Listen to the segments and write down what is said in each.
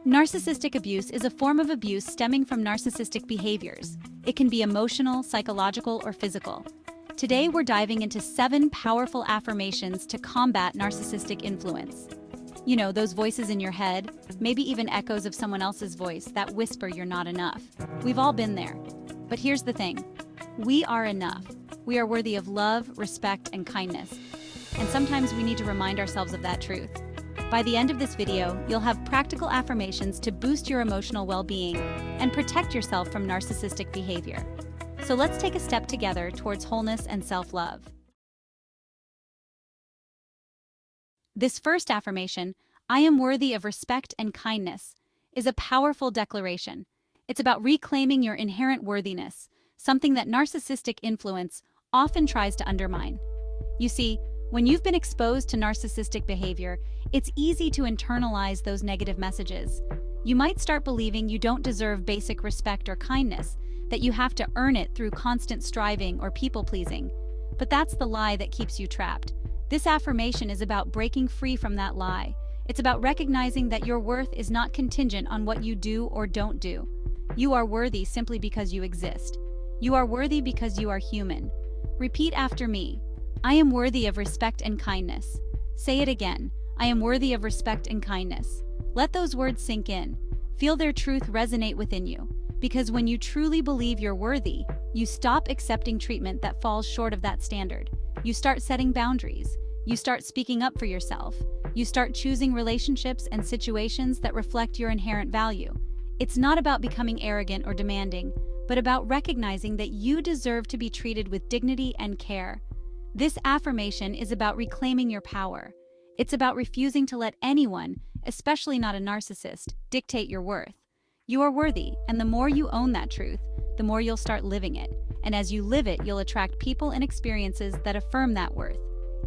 Narcissistic abuse is a form of abuse stemming from narcissistic behaviors. It can be emotional, psychological, or physical. Today, we're diving into 7 powerful affirmations to combat narcissistic influence. You know, those voices in your head, maybe even echoes of someone else's voice that whisper you're not enough. We've all been there. But here's the thing. We are enough. We are worthy of love, respect, and kindness. And sometimes we need to remind ourselves of that truth. By the end of this video, you'll have practical affirmations to boost your emotional well-being and protect yourself from narcissistic behavior. So let's take a step together towards wholeness and self-love. This first affirmation, I am worthy of respect and kindness, is a powerful declaration. It's about reclaiming your inherent worthiness, something that narcissistic influence often tries to undermine. You see, when you've been exposed to narcissistic behavior, it's easy to internalize those negative messages. You might start believing you don't deserve basic respect or kindness, that you have to earn it through constant striving or people-pleasing. But that's the lie that keeps you trapped. This affirmation is about breaking free from that lie. It's about recognizing that your worth is not contingent on what you do or don't do. You are worthy simply because you exist. You are worthy because you are human. Repeat after me. I am worthy of respect and kindness. Say it again. I am worthy of respect and kindness. Let those words sink in. Feel their truth resonate within you. Because when you truly believe you're worthy, you stop accepting treatment that falls short of that standard. You start setting boundaries. You start speaking up for yourself. You start choosing relationships and situations that reflect your inherent value. It's not about becoming arrogant or demanding, but about recognizing that you deserve to be treated with dignity and care. This affirmation is about reclaiming your power. It's about refusing to let anyone, especially not a narcissist, dictate your worth. You are worthy, and the more you own that truth, the more you'll start living it. And as you live it, you'll attract people and experiences that affirm that worth.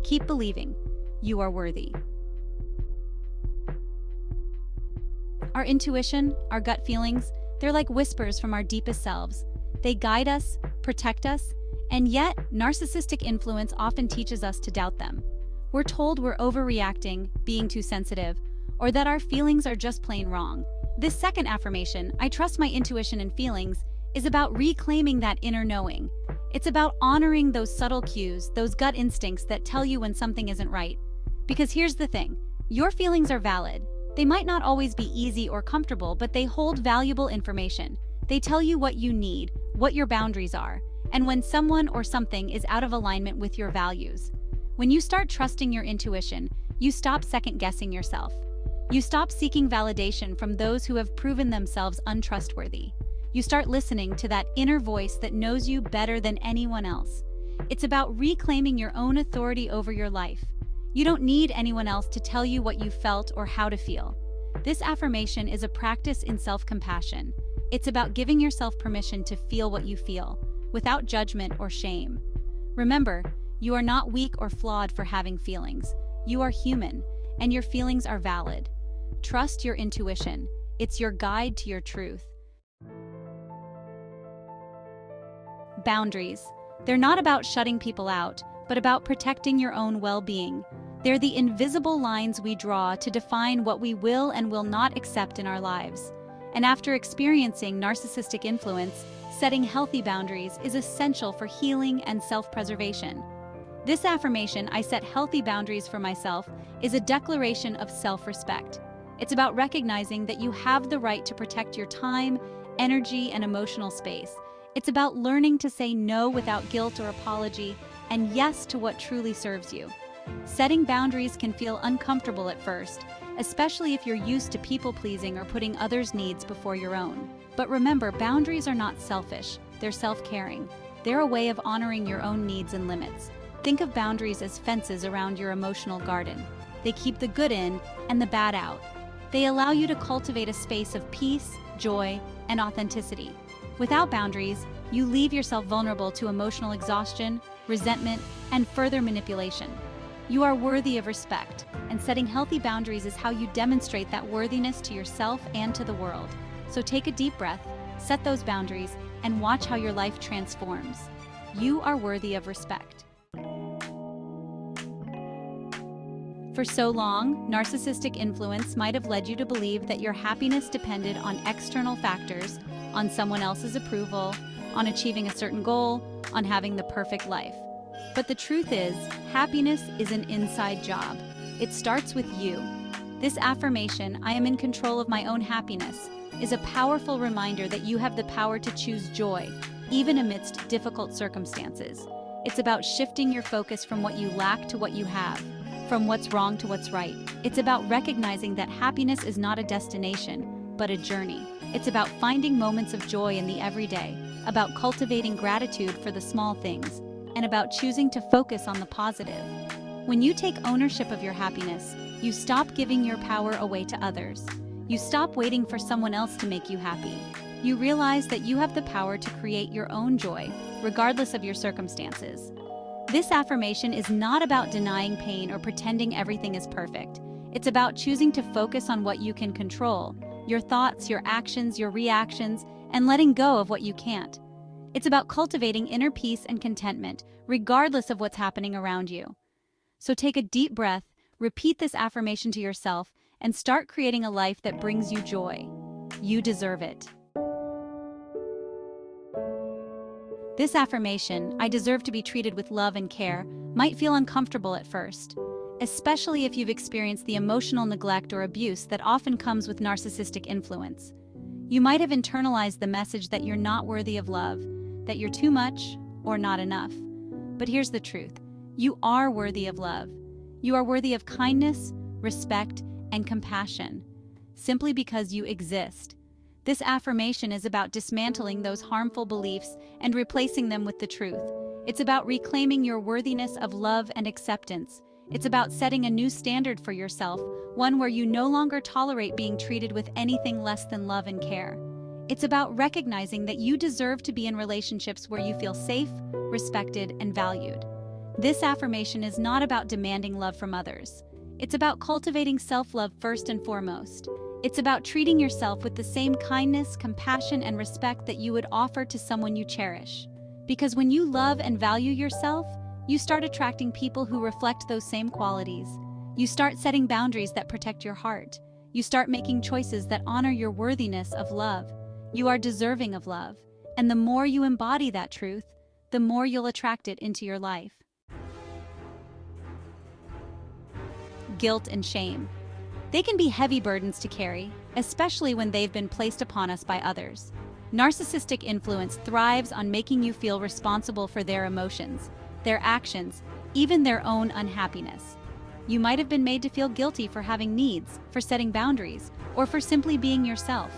Keep believing. You are worthy. Our intuition, our gut feelings, they're like whispers from our deepest selves. They guide us, protect us, and yet, narcissistic influence often teaches us to doubt them. We're told we're overreacting, being too sensitive, or that our feelings are just plain wrong. This second affirmation, I trust my intuition and feelings, is about reclaiming that inner knowing. It's about honoring those subtle cues, those gut instincts that tell you when something isn't right. Because here's the thing, your feelings are valid. They might not always be easy or comfortable, but they hold valuable information. They tell you what you need, what your boundaries are, and when someone or something is out of alignment with your values. When you start trusting your intuition, you stop second-guessing yourself. You stop seeking validation from those who have proven themselves untrustworthy. You start listening to that inner voice that knows you better than anyone else. It's about reclaiming your own authority over your life. You don't need anyone else to tell you what you felt or how to feel. This affirmation is a practice in self-compassion. It's about giving yourself permission to feel what you feel, without judgment or shame. Remember, you are not weak or flawed for having feelings. You are human, and your feelings are valid. Trust your intuition. It's your guide to your truth. Boundaries. They're not about shutting people out, but about protecting your own well-being. They're the invisible lines we draw to define what we will and will not accept in our lives. And after experiencing narcissistic influence, setting healthy boundaries is essential for healing and self-preservation. This affirmation, I set healthy boundaries for myself, is a declaration of self-respect. It's about recognizing that you have the right to protect your time, energy, and emotional space. It's about learning to say no without guilt or apology, and yes to what truly serves you. Setting boundaries can feel uncomfortable at first, especially if you're used to people-pleasing or putting others' needs before your own. But remember, boundaries are not selfish, they're self-caring. They're a way of honoring your own needs and limits. Think of boundaries as fences around your emotional garden. They keep the good in and the bad out. They allow you to cultivate a space of peace, joy, and authenticity. Without boundaries, you leave yourself vulnerable to emotional exhaustion, resentment, and further manipulation. You are worthy of respect, and setting healthy boundaries is how you demonstrate that worthiness to yourself and to the world. So take a deep breath, set those boundaries, and watch how your life transforms. You are worthy of respect. For so long, narcissistic influence might have led you to believe that your happiness depended on external factors, on someone else's approval, on achieving a certain goal, on having the perfect life. But the truth is, happiness is an inside job. It starts with you. This affirmation, "I am in control of my own happiness," is a powerful reminder that you have the power to choose joy, even amidst difficult circumstances. It's about shifting your focus from what you lack to what you have, from what's wrong to what's right. It's about recognizing that happiness is not a destination, but a journey. It's about finding moments of joy in the everyday, about cultivating gratitude for the small things, and about choosing to focus on the positive. When you take ownership of your happiness, you stop giving your power away to others. You stop waiting for someone else to make you happy. You realize that you have the power to create your own joy, regardless of your circumstances. This affirmation is not about denying pain or pretending everything is perfect. It's about choosing to focus on what you can control, your thoughts, your actions, your reactions, and letting go of what you can't. It's about cultivating inner peace and contentment, regardless of what's happening around you. So take a deep breath, repeat this affirmation to yourself, and start creating a life that brings you joy. You deserve it. This affirmation, "I deserve to be treated with love and care," might feel uncomfortable at first, especially if you've experienced the emotional neglect or abuse that often comes with narcissistic influence. You might have internalized the message that you're not worthy of love, that you're too much or not enough. But here's the truth. You are worthy of love. You are worthy of kindness, respect, and compassion, simply because you exist. This affirmation is about dismantling those harmful beliefs and replacing them with the truth. It's about reclaiming your worthiness of love and acceptance. It's about setting a new standard for yourself, one where you no longer tolerate being treated with anything less than love and care. It's about recognizing that you deserve to be in relationships where you feel safe, respected, and valued. This affirmation is not about demanding love from others. It's about cultivating self-love first and foremost. It's about treating yourself with the same kindness, compassion, and respect that you would offer to someone you cherish. Because when you love and value yourself, you start attracting people who reflect those same qualities. You start setting boundaries that protect your heart. You start making choices that honor your worthiness of love. You are deserving of love. And the more you embody that truth, the more you'll attract it into your life. Guilt and shame. They can be heavy burdens to carry, especially when they've been placed upon us by others. Narcissistic influence thrives on making you feel responsible for their emotions, their actions, even their own unhappiness. You might have been made to feel guilty for having needs, for setting boundaries, or for simply being yourself.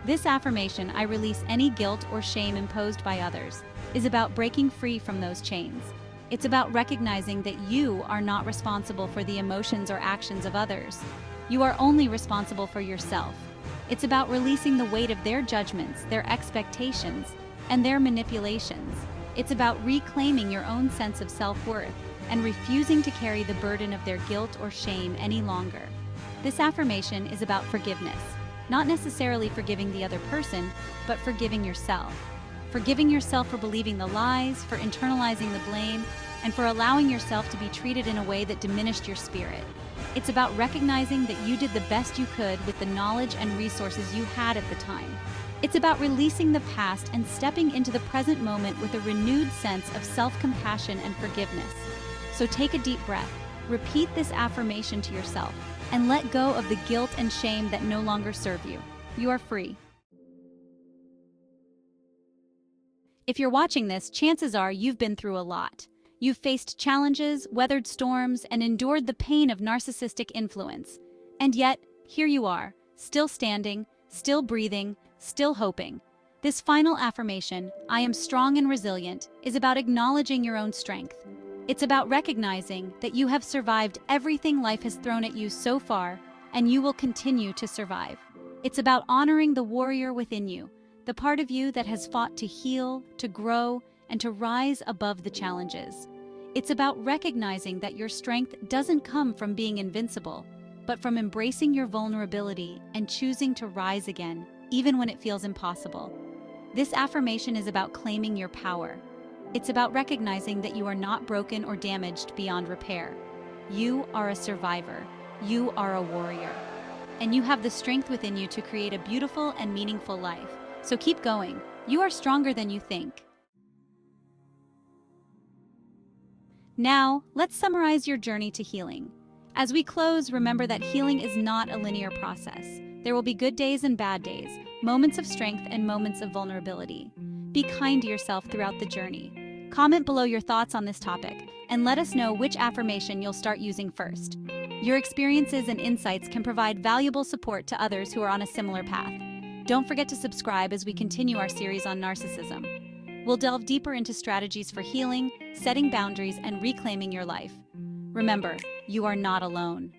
This affirmation, "I release any guilt or shame imposed by others," is about breaking free from those chains. It's about recognizing that you are not responsible for the emotions or actions of others. You are only responsible for yourself. It's about releasing the weight of their judgments, their expectations, and their manipulations. It's about reclaiming your own sense of self-worth and refusing to carry the burden of their guilt or shame any longer. This affirmation is about forgiveness, not necessarily forgiving the other person, but forgiving yourself. Forgiving yourself for believing the lies, for internalizing the blame, and for allowing yourself to be treated in a way that diminished your spirit. It's about recognizing that you did the best you could with the knowledge and resources you had at the time. It's about releasing the past and stepping into the present moment with a renewed sense of self-compassion and forgiveness. So take a deep breath, repeat this affirmation to yourself, and let go of the guilt and shame that no longer serve you. You are free. If you're watching this, chances are you've been through a lot. You've faced challenges, weathered storms, and endured the pain of narcissistic influence. And yet, here you are, still standing, still breathing, still hoping. This final affirmation, "I am strong and resilient," is about acknowledging your own strength. It's about recognizing that you have survived everything life has thrown at you so far, and you will continue to survive. It's about honoring the warrior within you, the part of you that has fought to heal, to grow, and to rise above the challenges. It's about recognizing that your strength doesn't come from being invincible, but from embracing your vulnerability and choosing to rise again, even when it feels impossible. This affirmation is about claiming your power. It's about recognizing that you are not broken or damaged beyond repair. You are a survivor. You are a warrior. And you have the strength within you to create a beautiful and meaningful life. So keep going. You are stronger than you think. Now, let's summarize your journey to healing. As we close, remember that healing is not a linear process. There will be good days and bad days, moments of strength and moments of vulnerability. Be kind to yourself throughout the journey. Comment below your thoughts on this topic, and let us know which affirmation you'll start using first. Your experiences and insights can provide valuable support to others who are on a similar path. Don't forget to subscribe as we continue our series on narcissism. We'll delve deeper into strategies for healing, setting boundaries, and reclaiming your life. Remember, you are not alone.